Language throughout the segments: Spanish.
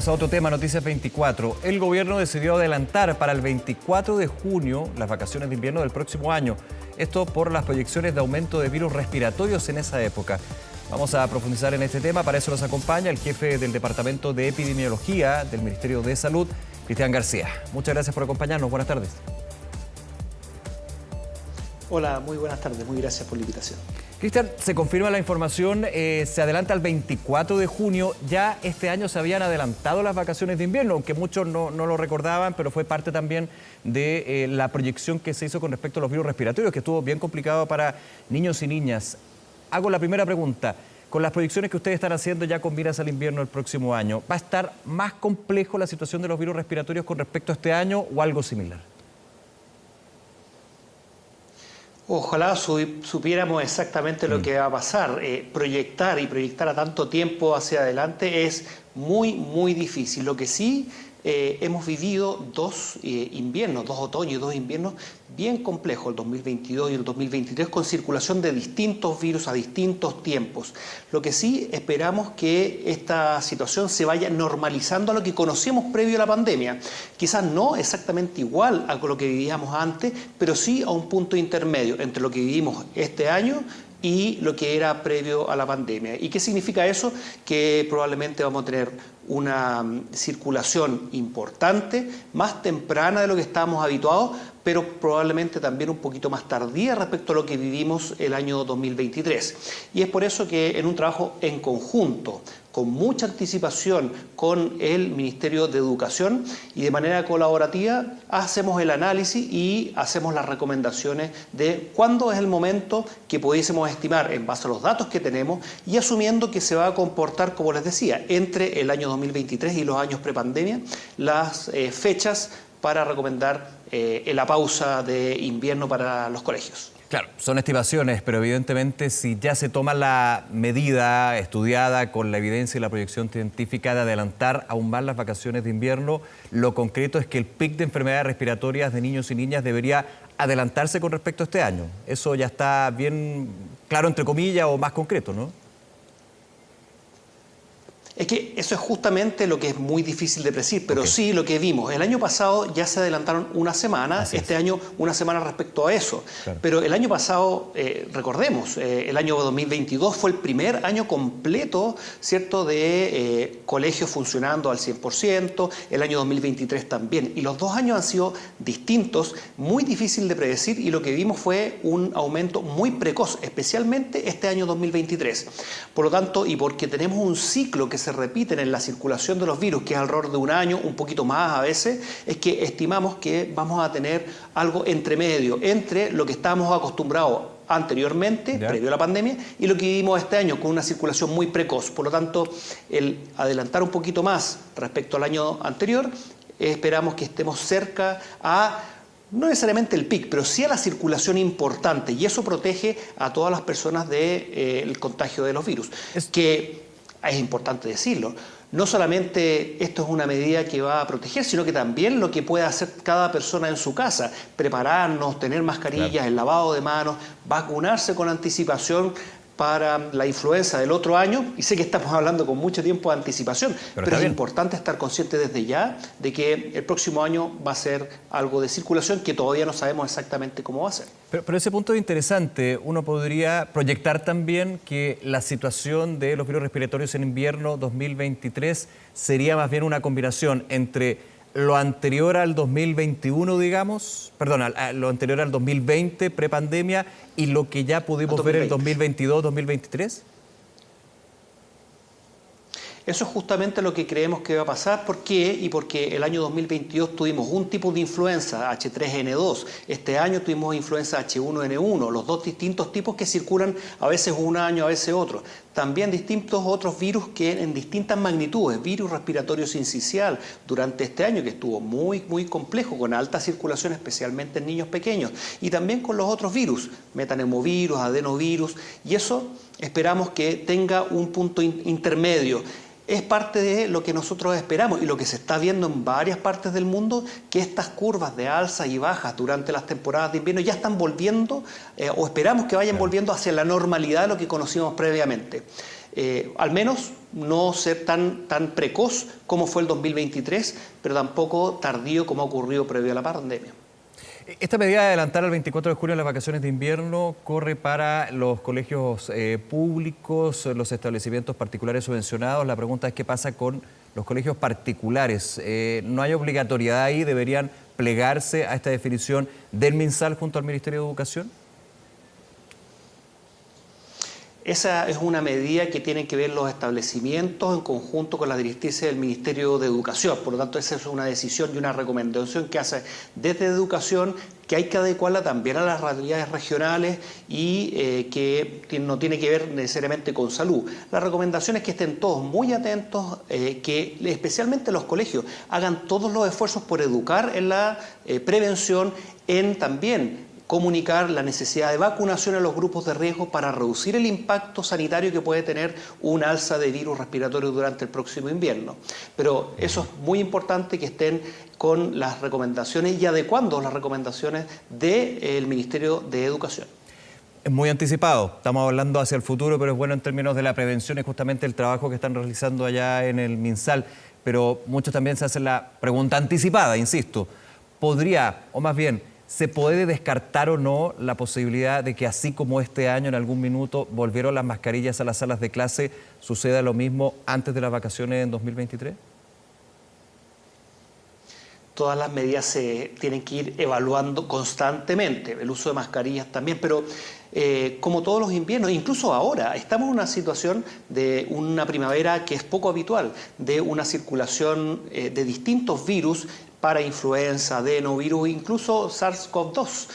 Vamos a otro tema, Noticias 24. El gobierno decidió adelantar para el 24 de junio las vacaciones de invierno del próximo año. Esto por las proyecciones de aumento de virus respiratorios en esa época. Vamos a profundizar en este tema. Para eso nos acompaña el jefe del Departamento de Epidemiología del Ministerio de Salud, Cristian García. Muchas gracias por acompañarnos. Buenas tardes. Hola, muy buenas tardes. Muy gracias por la invitación. Cristian, se confirma la información, se adelanta al 24 de junio. Ya este año se habían adelantado las vacaciones de invierno, aunque muchos no lo recordaban, pero fue parte también de la proyección que se hizo con respecto a los virus respiratorios, que estuvo bien complicado para niños y niñas. Hago la primera pregunta. Con las proyecciones que ustedes están haciendo ya con miras al invierno del próximo año, ¿va a estar más complejo la situación de los virus respiratorios con respecto a este año o algo similar? Ojalá supiéramos exactamente lo que va a pasar. Proyectar a tanto tiempo hacia adelante es muy difícil. Lo que sí, hemos vivido dos inviernos, dos otoños y dos inviernos bien complejos, el 2022 y el 2023, con circulación de distintos virus a distintos tiempos. Lo que sí esperamos que esta situación se vaya normalizando a lo que conocíamos previo a la pandemia. Quizás no exactamente igual a lo que vivíamos antes, pero sí a un punto intermedio entre lo que vivimos este año y lo que era previo a la pandemia. ¿Y qué significa eso? Que probablemente vamos a tener una circulación importante, más temprana de lo que estábamos habituados, pero probablemente también un poquito más tardía respecto a lo que vivimos el año 2023. Y es por eso que en un trabajo en conjunto, con mucha anticipación con el Ministerio de Educación y de manera colaborativa, hacemos el análisis y hacemos las recomendaciones de cuándo es el momento que pudiésemos estimar en base a los datos que tenemos y asumiendo que se va a comportar, como les decía, entre el año 2023 y los años prepandemia, las fechas para recomendar la pausa de invierno para los colegios. Claro, son estimaciones, pero evidentemente si ya se toma la medida estudiada con la evidencia y la proyección científica de adelantar aún más las vacaciones de invierno, lo concreto es que el pic de enfermedades respiratorias de niños y niñas debería adelantarse con respecto a este año. Eso ya está bien claro, entre comillas, o más concreto, ¿no? Es que eso es justamente lo que es muy difícil de predecir, pero sí lo que vimos. El año pasado ya se adelantaron una semana, este año una semana respecto a eso. Claro. Pero el año pasado, recordemos, el año 2022 fue el primer año completo, ¿cierto?, de colegios funcionando al 100%, el año 2023 también. Y los dos años han sido distintos, muy difícil de predecir, y lo que vimos fue un aumento muy precoz, especialmente este año 2023. Por lo tanto, y porque tenemos un ciclo que se repiten en la circulación de los virus, que es alrededor de un año, un poquito más a veces, es que estimamos que vamos a tener algo entre medio, entre lo que estábamos acostumbrados anteriormente, previo a la pandemia, y lo que vivimos este año, con una circulación muy precoz. Por lo tanto, el adelantar un poquito más respecto al año anterior, esperamos que estemos cerca a no necesariamente el pic, pero sí a la circulación importante, y eso protege a todas las personas del contagio de los virus. Que es importante decirlo, no solamente esto es una medida que va a proteger, sino que también lo que puede hacer cada persona en su casa, prepararnos, tener mascarillas, el lavado de manos, vacunarse con anticipación para la influenza del otro año, y sé que estamos hablando con mucho tiempo de anticipación, pero es importante estar consciente desde ya de que el próximo año va a ser algo de circulación que todavía no sabemos exactamente cómo va a ser. Pero ese punto es interesante. Uno podría proyectar también que la situación de los virus respiratorios en invierno 2023 sería más bien una combinación entre lo anterior al 2021, digamos, perdón, lo anterior al 2020, prepandemia, y lo que ya pudimos ver en el 2022, 2023? Eso es justamente lo que creemos que va a pasar. ¿Por qué? Y porque el año 2022 tuvimos un tipo de influenza, H3N2. Este año tuvimos influenza H1N1, los dos distintos tipos que circulan a veces un año, a veces otro. También distintos otros virus que en distintas magnitudes, virus respiratorio sincicial durante este año, que estuvo muy complejo, con alta circulación, especialmente en niños pequeños. Y también con los otros virus, metanemovirus, adenovirus, y eso esperamos que tenga un punto intermedio. Es parte de lo que nosotros esperamos y lo que se está viendo en varias partes del mundo, que estas curvas de alzas y bajas durante las temporadas de invierno ya están volviendo, o esperamos que vayan volviendo hacia la normalidad de lo que conocíamos previamente. Al menos no ser tan precoz como fue el 2023, pero tampoco tardío como ha ocurrido previo a la pandemia. Esta medida de adelantar al 24 de junio las vacaciones de invierno corre para los colegios públicos, los establecimientos particulares subvencionados. La pregunta es qué pasa con los colegios particulares. ¿No hay obligatoriedad ahí? ¿Deberían plegarse a esta definición del MinSal junto al Ministerio de Educación? Esa es una medida que tienen que ver los establecimientos en conjunto con las directrices del Ministerio de Educación. Por lo tanto, esa es una decisión y una recomendación que hace desde Educación, que hay que adecuarla también a las realidades regionales y que no tiene que ver necesariamente con salud. La recomendación es que estén todos muy atentos, que especialmente los colegios hagan todos los esfuerzos por educar en la prevención, en también comunicar la necesidad de vacunación a los grupos de riesgo para reducir el impacto sanitario que puede tener un alza de virus respiratorio durante el próximo invierno. Pero eso es muy importante, que estén con las recomendaciones y adecuando las recomendaciones del Ministerio de Educación. Es muy anticipado, estamos hablando hacia el futuro, pero es bueno en términos de la prevención y justamente el trabajo que están realizando allá en el MinSal. Pero muchos también se hacen la pregunta anticipada, insisto, ¿podría, o más bien, ¿se puede descartar o no la posibilidad de que así como este año en algún minuto volvieron las mascarillas a las salas de clase, suceda lo mismo antes de las vacaciones en 2023? Todas las medidas se tienen que ir evaluando constantemente, el uso de mascarillas también, pero como todos los inviernos, incluso ahora, estamos en una situación de una primavera que es poco habitual, de una circulación de distintos virus para influenza, adenovirus, incluso SARS-CoV-2,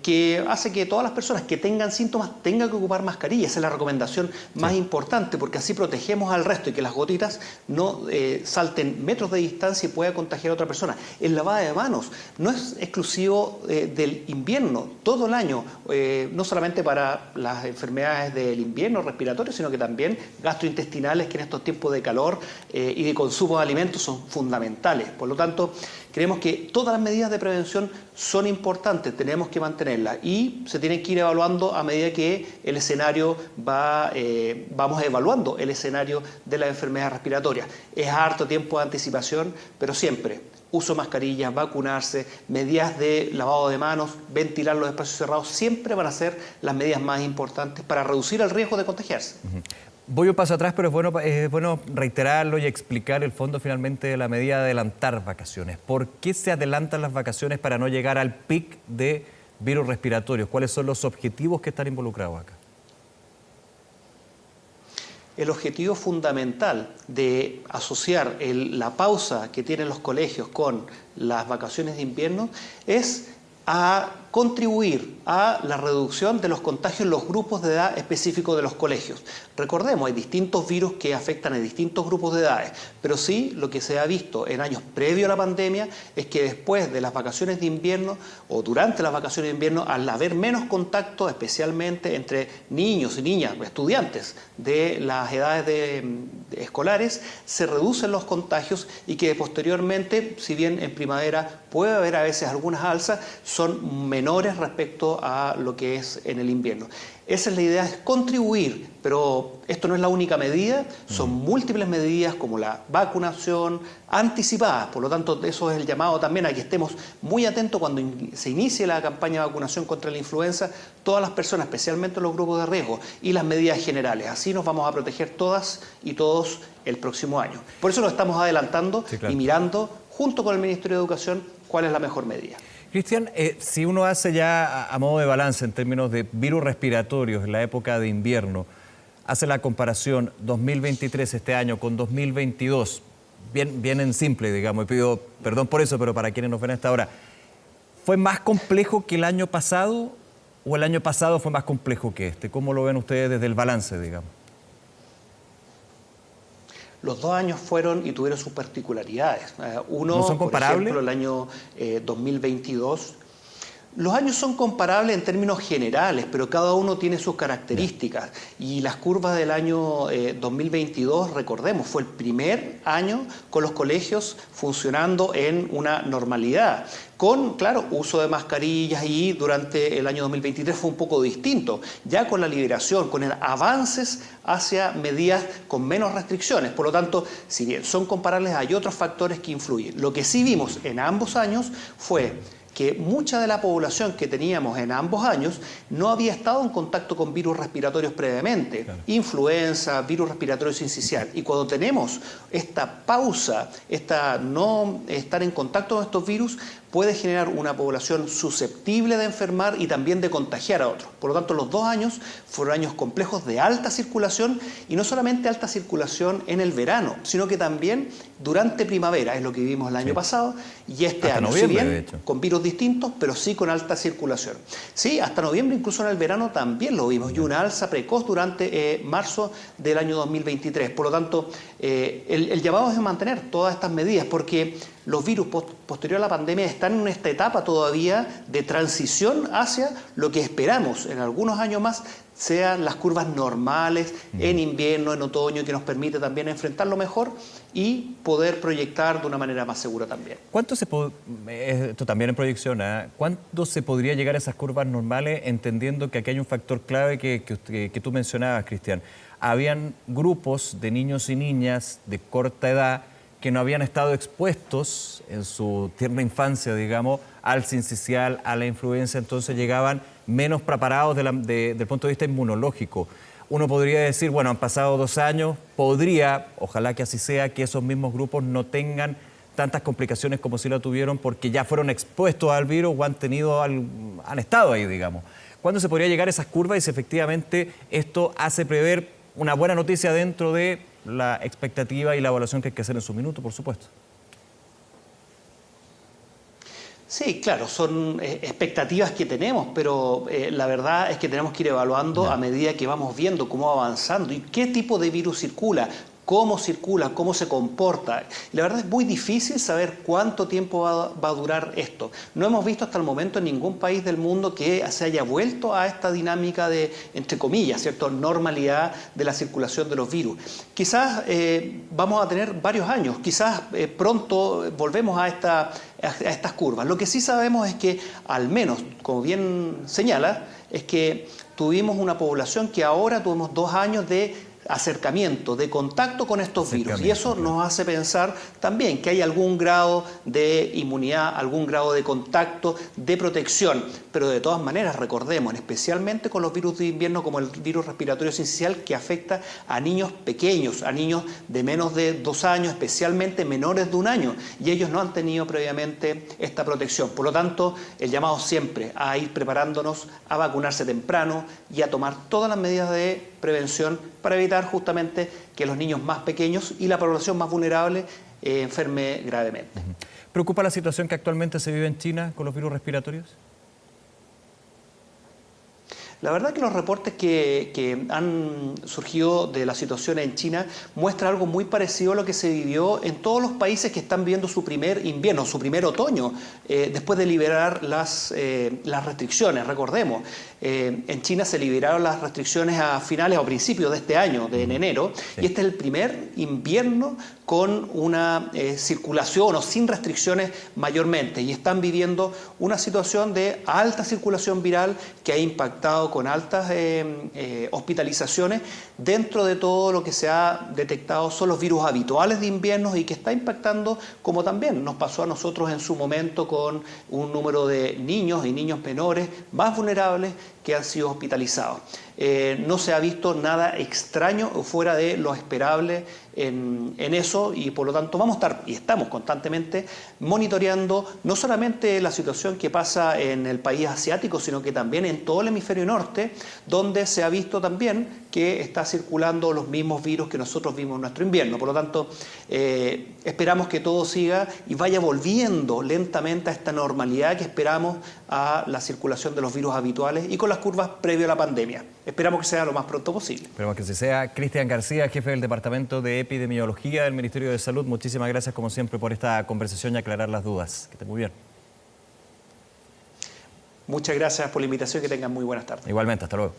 que hace que todas las personas que tengan síntomas tengan que ocupar mascarillas. Esa es la recomendación más importante, porque así protegemos al resto y que las gotitas no salten metros de distancia y pueda contagiar a otra persona. El lavado de manos no es exclusivo del invierno, todo el año, no solamente para las enfermedades del invierno respiratorias, sino que también gastrointestinales, que en estos tiempos de calor y de consumo de alimentos son fundamentales. Por lo tanto, creemos que todas las medidas de prevención son importantes, tenemos que mantenerlas y se tienen que ir evaluando a medida que el escenario vamos evaluando el escenario de las enfermedades respiratorias. Es harto tiempo de anticipación, pero siempre uso de mascarillas, vacunarse, medidas de lavado de manos, ventilar los espacios cerrados, siempre van a ser las medidas más importantes para reducir el riesgo de contagiarse. Voy un paso atrás, pero es bueno reiterarlo y explicar el fondo finalmente de la medida de adelantar vacaciones. ¿Por qué se adelantan las vacaciones para no llegar al pic de virus respiratorios? ¿Cuáles son los objetivos que están involucrados acá? El objetivo fundamental de asociar la pausa que tienen los colegios con las vacaciones de invierno es a contribuir a la reducción de los contagios en los grupos de edad específicos de los colegios. Recordemos, hay distintos virus que afectan a distintos grupos de edades, pero sí lo que se ha visto en años previos a la pandemia es que después de las vacaciones de invierno o durante las vacaciones de invierno, al haber menos contacto, especialmente entre niños y niñas, estudiantes de las edades escolares, se reducen los contagios y que posteriormente, si bien en primavera puede haber a veces algunas alzas, son menores respecto a lo que es en el invierno. Esa es la idea, es contribuir, pero esto no es la única medida, son múltiples medidas como la vacunación anticipada, por lo tanto eso es el llamado también a que estemos muy atentos cuando se inicie la campaña de vacunación contra la influenza, todas las personas, especialmente los grupos de riesgo y las medidas generales, así nos vamos a proteger todas y todos el próximo año. Por eso lo estamos adelantando y mirando junto con el Ministerio de Educación cuál es la mejor medida. Cristian, si uno hace ya a modo de balance en términos de virus respiratorios en la época de invierno, hace la comparación 2023 este año con 2022, bien en simple, digamos, y pido perdón por eso, pero para quienes nos ven a esta hora, ¿fue más complejo que el año pasado o el año pasado fue más complejo que este? ¿Cómo lo ven ustedes desde el balance, digamos? Los dos años fueron y tuvieron sus particularidades. ¿No son comparables? Por ejemplo, el año 2022. Los años son comparables en términos generales, pero cada uno tiene sus características. Y las curvas del año 2022, recordemos, fue el primer año con los colegios funcionando en una normalidad. Con, claro, uso de mascarillas, y durante el año 2023 fue un poco distinto. Ya con la liberación, con el avances hacia medidas con menos restricciones. Por lo tanto, si bien son comparables, hay otros factores que influyen. Lo que sí vimos en ambos años fue que mucha de la población que teníamos en ambos años no había estado en contacto con virus respiratorios previamente, claro. Influenza, virus respiratorio sincicial. Y cuando tenemos esta pausa, esta no estar en contacto con estos virus, puede generar una población susceptible de enfermar y también de contagiar a otros. Por lo tanto, los 2 años fueron años complejos de alta circulación, y no solamente alta circulación en el verano, sino que también durante primavera, es lo que vivimos el año pasado, y este hasta año, noviembre, si bien con virus distintos, pero sí con alta circulación. Sí, hasta noviembre, incluso en el verano también lo vimos, y una alza precoz durante marzo del año 2023. Por lo tanto, el llamado es mantener todas estas medidas, porque los virus posterior a la pandemia están en esta etapa todavía de transición hacia lo que esperamos en algunos años más sean las curvas normales en invierno, en otoño, que nos permite también enfrentarlo mejor y poder proyectar de una manera más segura también. Esto también en proyección, ¿cuándo se podría llegar a esas curvas normales, entendiendo que aquí hay un factor clave que tú mencionabas, Cristian? Habían grupos de niños y niñas de corta edad que no habían estado expuestos en su tierna infancia, digamos, al sincicial, a la influenza, entonces llegaban menos preparados desde el punto de vista inmunológico. Uno podría decir, bueno, han pasado 2 años, ojalá que así sea, que esos mismos grupos no tengan tantas complicaciones como si la tuvieron porque ya fueron expuestos al virus o han estado ahí, digamos. ¿Cuándo se podría llegar a esas curvas y si efectivamente esto hace prever una buena noticia dentro de la expectativa y la evaluación que hay que hacer en su minuto, por supuesto? Sí, claro, son expectativas que tenemos, pero la verdad es que tenemos que ir evaluando a medida que vamos viendo cómo va avanzando y qué tipo de virus circula, cómo se comporta. Y la verdad es muy difícil saber cuánto tiempo va a durar esto. No hemos visto hasta el momento en ningún país del mundo que se haya vuelto a esta dinámica de, entre comillas, ¿cierto?, normalidad de la circulación de los virus. Quizás vamos a tener varios años, quizás pronto volvemos a estas curvas. Lo que sí sabemos es que, al menos, como bien señala, es que tuvimos una población que ahora tuvimos 2 años de acercamiento, de contacto con estos virus, y eso nos hace pensar también que hay algún grado de inmunidad, algún grado de contacto, de protección, pero de todas maneras recordemos, especialmente con los virus de invierno como el virus respiratorio sincicial, que afecta a niños pequeños, a niños de menos de 2 años, especialmente menores de 1 año, y ellos no han tenido previamente esta protección. Por lo tanto, el llamado siempre a ir preparándonos, a vacunarse temprano y a tomar todas las medidas de prevención para evitar justamente que los niños más pequeños y la población más vulnerable enferme gravemente. ¿Preocupa la situación que actualmente se vive en China con los virus respiratorios? La verdad que los reportes que han surgido de la situación en China muestran algo muy parecido a lo que se vivió en todos los países que están viviendo su primer invierno, su primer otoño, después de liberar las restricciones. Recordemos, en China se liberaron las restricciones a finales o principios de este año, en enero, sí. Y este es el primer invierno con una circulación o sin restricciones mayormente, y están viviendo una situación de alta circulación viral que ha impactado con altas hospitalizaciones. Dentro de todo lo que se ha detectado son los virus habituales de invierno y que está impactando, como también nos pasó a nosotros en su momento, con un número de niños y niños menores más vulnerables que han sido hospitalizados. No se ha visto nada extraño o fuera de lo esperable en eso, y por lo tanto vamos a estar y estamos constantemente monitoreando no solamente la situación que pasa en el país asiático, sino que también en todo el hemisferio norte, donde se ha visto también que está circulando los mismos virus que nosotros vimos en nuestro invierno. Por lo tanto, esperamos que todo siga y vaya volviendo lentamente a esta normalidad que esperamos a la circulación de los virus habituales y con las curvas previo a la pandemia. Esperamos que sea lo más pronto posible. Esperamos que así sea. Cristian García, jefe del Departamento de Epidemiología del Ministerio de Salud, muchísimas gracias como siempre por esta conversación y aclarar las dudas. Que esté muy bien. Muchas gracias por la invitación y que tengan muy buenas tardes. Igualmente, hasta luego.